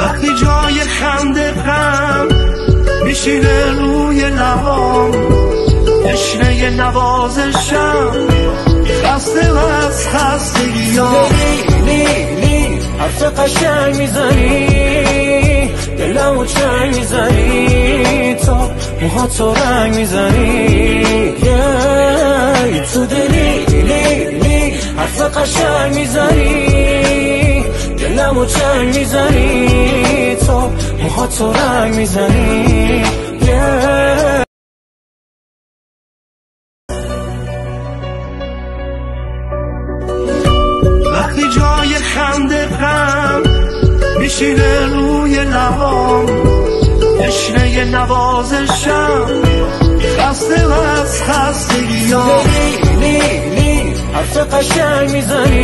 وقتی جای خنده غم میشینه روی لبام، تشنه نوازشم، خسته از خستگیام. لیلی حرف قشنگ میزنی، دلمو چنگ میزنی، تا موهاتو رنگ میزنی. تو دلی لیلی حرف قشنگ میزنی، دلمو چنگ میزنی، تا موهاتو رنگ میزنی. وقتی جای خنده غم میشینه روی لبام، تشنه نوازشم، خسته از خستگیام. لیلی حرف قشنگ میزنی.